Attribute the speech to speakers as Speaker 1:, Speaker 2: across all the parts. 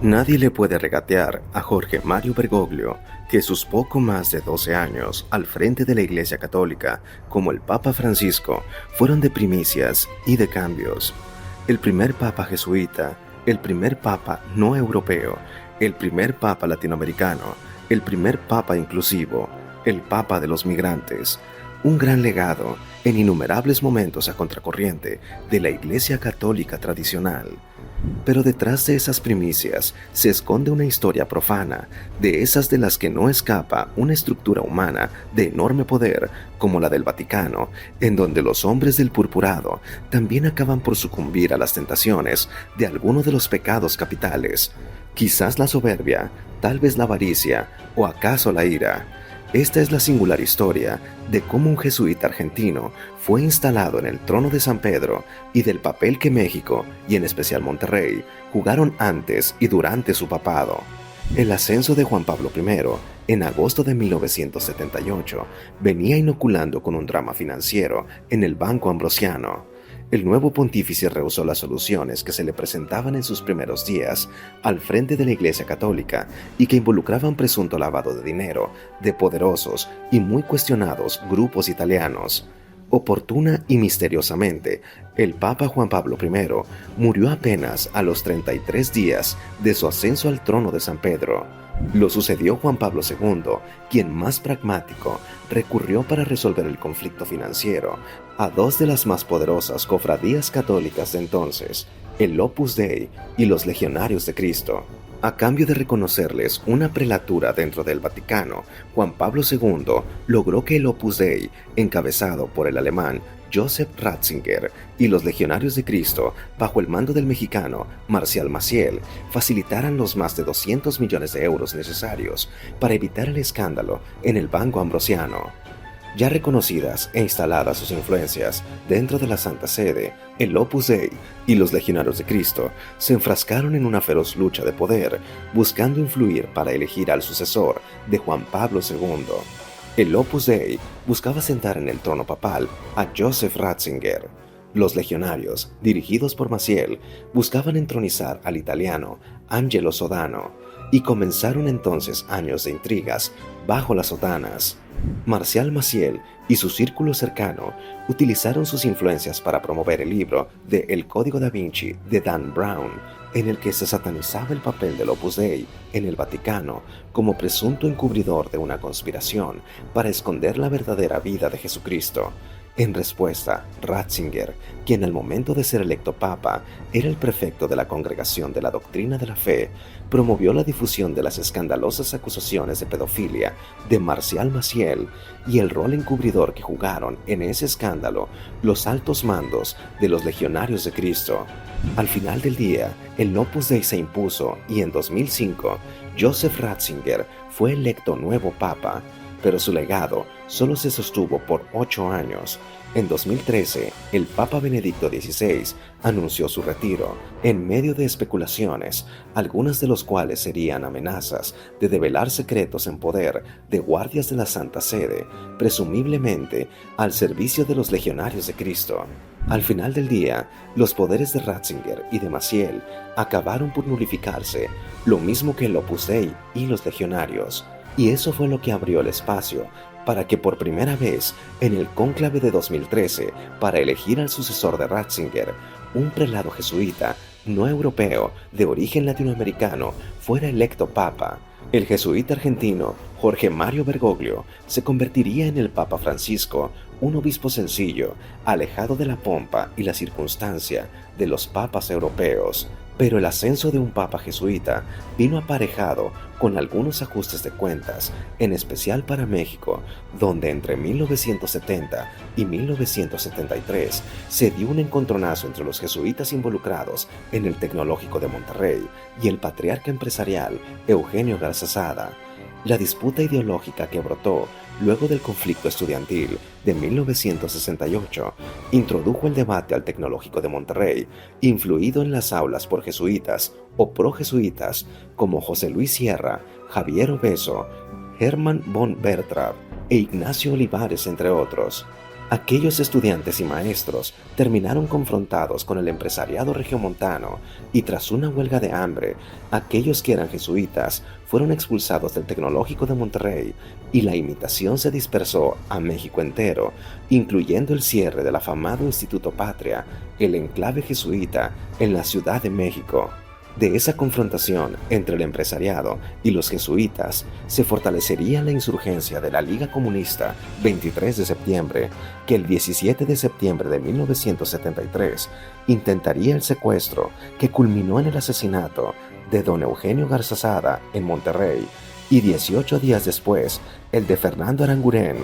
Speaker 1: Nadie le puede regatear a Jorge Mario Bergoglio que sus poco más de 12 años al frente de la Iglesia Católica, como el Papa Francisco, fueron de primicias y de cambios. El primer Papa jesuita, el primer Papa no europeo, el primer Papa latinoamericano, el primer Papa inclusivo, el Papa de los migrantes. Un gran legado en innumerables momentos a contracorriente de la Iglesia Católica tradicional. Pero detrás de esas primicias se esconde una historia profana, de esas de las que no escapa una estructura humana de enorme poder como la del Vaticano, en donde los hombres del purpurado también acaban por sucumbir a las tentaciones de alguno de los pecados capitales, quizás la soberbia, tal vez la avaricia o acaso la ira. Esta es la singular historia de cómo un jesuita argentino fue instalado en el trono de San Pedro y del papel que México, y en especial Monterrey, jugaron antes y durante su papado. El ascenso de Juan Pablo I, en agosto de 1978, venía inoculando con un drama financiero en el Banco Ambrosiano. El nuevo pontífice rehusó las soluciones que se le presentaban en sus primeros días al frente de la Iglesia Católica y que involucraban presunto lavado de dinero de poderosos y muy cuestionados grupos italianos. Oportuna y misteriosamente, el Papa Juan Pablo I murió apenas a los 33 días de su ascenso al trono de San Pedro. Lo sucedió Juan Pablo II, quien más pragmático recurrió para resolver el conflicto financiero a dos de las más poderosas cofradías católicas de entonces, el Opus Dei y los Legionarios de Cristo. A cambio de reconocerles una prelatura dentro del Vaticano, Juan Pablo II logró que el Opus Dei, encabezado por el alemán Joseph Ratzinger, y los Legionarios de Cristo, bajo el mando del mexicano Marcial Maciel, facilitaran los más de 200 millones de euros necesarios para evitar el escándalo en el Banco Ambrosiano. Ya reconocidas e instaladas sus influencias dentro de la Santa Sede, el Opus Dei y los Legionarios de Cristo se enfrascaron en una feroz lucha de poder, buscando influir para elegir al sucesor de Juan Pablo II. El Opus Dei buscaba sentar en el trono papal a Joseph Ratzinger. Los legionarios, dirigidos por Maciel, buscaban entronizar al italiano Angelo Sodano, y comenzaron entonces años de intrigas bajo las sotanas. Marcial Maciel y su círculo cercano utilizaron sus influencias para promover el libro de El Código da Vinci de Dan Brown, en el que se satanizaba el papel del Opus Dei en el Vaticano como presunto encubridor de una conspiración para esconder la verdadera vida de Jesucristo. En respuesta, Ratzinger, quien al momento de ser electo papa era el prefecto de la Congregación de la Doctrina de la Fe, promovió la difusión de las escandalosas acusaciones de pedofilia de Marcial Maciel y el rol encubridor que jugaron en ese escándalo los altos mandos de los Legionarios de Cristo. Al final del día, el Opus Dei se impuso y en 2005, Joseph Ratzinger fue electo nuevo papa, pero su legado solo se sostuvo por 8 años. En 2013, el Papa Benedicto XVI anunció su retiro, en medio de especulaciones, algunas de las cuales serían amenazas de develar secretos en poder de guardias de la Santa Sede, presumiblemente al servicio de los Legionarios de Cristo. Al final del día, los poderes de Ratzinger y de Maciel acabaron por nulificarse, lo mismo que el Opus Dei y los Legionarios. Y eso fue lo que abrió el espacio para que por primera vez en el cónclave de 2013, para elegir al sucesor de Ratzinger, un prelado jesuita no europeo de origen latinoamericano fuera electo papa. El jesuita argentino Jorge Mario Bergoglio se convertiría en el Papa Francisco, un obispo sencillo, alejado de la pompa y la circunstancia de los papas europeos. Pero el ascenso de un papa jesuita vino aparejado con algunos ajustes de cuentas, en especial para México, donde entre 1970 y 1973 se dio un encontronazo entre los jesuitas involucrados en el Tecnológico de Monterrey y el patriarca empresarial Eugenio Garzazada. La disputa ideológica que brotó luego del conflicto estudiantil de 1968 introdujo el debate al Tecnológico de Monterrey, influido en las aulas por jesuitas o projesuitas como José Luis Sierra, Javier Obeso, Hermann von Bertrand e Ignacio Olivares, entre otros. Aquellos estudiantes y maestros terminaron confrontados con el empresariado regiomontano y tras una huelga de hambre, aquellos que eran jesuitas fueron expulsados del Tecnológico de Monterrey y la imitación se dispersó a México entero, incluyendo el cierre del afamado Instituto Patria, el enclave jesuita en la Ciudad de México. De esa confrontación entre el empresariado y los jesuitas se fortalecería la insurgencia de la Liga Comunista 23 de septiembre, que el 17 de septiembre de 1973 intentaría el secuestro que culminó en el asesinato de don Eugenio Garzazada en Monterrey y 18 días después el de Fernando Aranguren,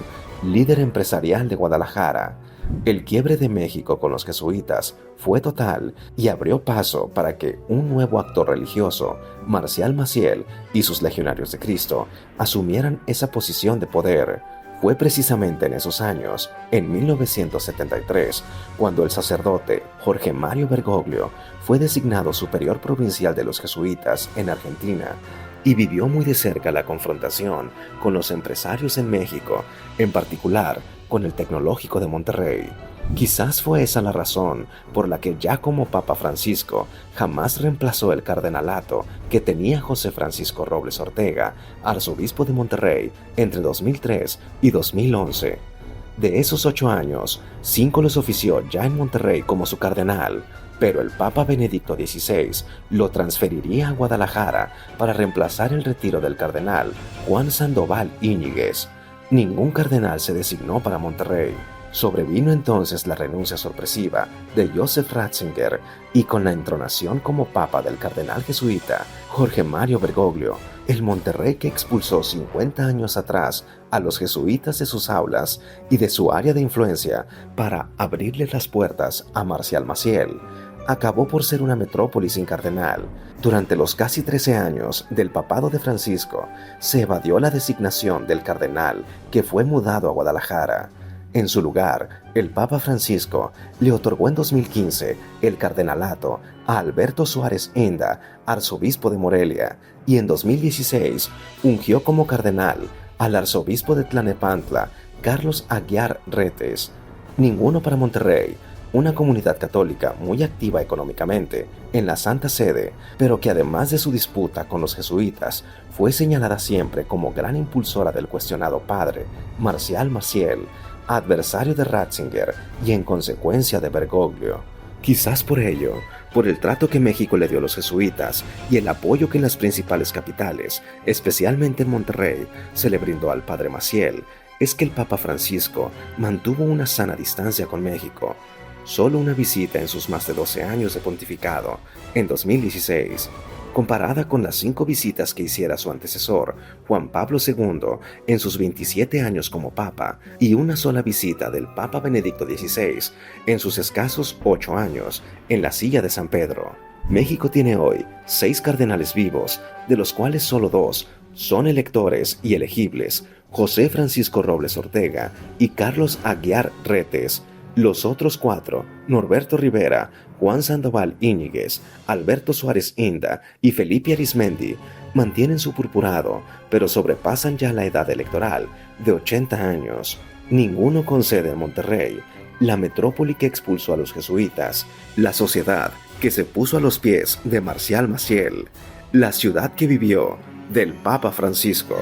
Speaker 1: líder empresarial de Guadalajara. El quiebre de México con los jesuitas fue total y abrió paso para que un nuevo actor religioso, Marcial Maciel y sus Legionarios de Cristo, asumieran esa posición de poder. Fue precisamente en esos años, en 1973, cuando el sacerdote Jorge Mario Bergoglio fue designado superior provincial de los jesuitas en Argentina y vivió muy de cerca la confrontación con los empresarios en México, en particular con el Tecnológico de Monterrey. Quizás fue esa la razón por la que ya como Papa Francisco jamás reemplazó el cardenalato que tenía José Francisco Robles Ortega, arzobispo de Monterrey, entre 2003 y 2011. De esos 8 años, 5 los ofició ya en Monterrey como su cardenal, pero el Papa Benedicto XVI lo transferiría a Guadalajara para reemplazar el retiro del cardenal Juan Sandoval Íñiguez. Ningún cardenal se designó para Monterrey. Sobrevino entonces la renuncia sorpresiva de Joseph Ratzinger y con la entronación como papa del cardenal jesuita Jorge Mario Bergoglio, el Monterrey que expulsó 50 años atrás a los jesuitas de sus aulas y de su área de influencia para abrirle las puertas a Marcial Maciel, acabó por ser una metrópoli sin cardenal. Durante los casi 13 años del papado de Francisco, se evadió la designación del cardenal que fue mudado a Guadalajara. En su lugar, el Papa Francisco le otorgó en 2015 el cardenalato a Alberto Suárez Inda, arzobispo de Morelia, y en 2016 ungió como cardenal al arzobispo de Tlalnepantla, Carlos Aguiar Retes. Ninguno para Monterrey, una comunidad católica muy activa económicamente en la Santa Sede, pero que además de su disputa con los jesuitas, fue señalada siempre como gran impulsora del cuestionado padre Marcial Maciel, adversario de Ratzinger y en consecuencia de Bergoglio. Quizás por ello, por el trato que México le dio a los jesuitas y el apoyo que en las principales capitales, especialmente en Monterrey, se le brindó al padre Maciel, es que el Papa Francisco mantuvo una sana distancia con México. Solo una visita en sus más de 12 años de pontificado, en 2016, comparada con las 5 visitas que hiciera su antecesor, Juan Pablo II, en sus 27 años como Papa, y una sola visita del Papa Benedicto XVI, en sus escasos 8 años, en la silla de San Pedro. México tiene hoy 6 cardenales vivos, de los cuales solo 2 son electores y elegibles, José Francisco Robles Ortega y Carlos Aguiar Retes. Los otros 4, Norberto Rivera, Juan Sandoval Íñiguez, Alberto Suárez Inda y Felipe Arizmendi, mantienen su purpurado, pero sobrepasan ya la edad electoral de 80 años. Ninguno concede en Monterrey, la metrópoli que expulsó a los jesuitas, la sociedad que se puso a los pies de Marcial Maciel, la ciudad que vivió del Papa Francisco.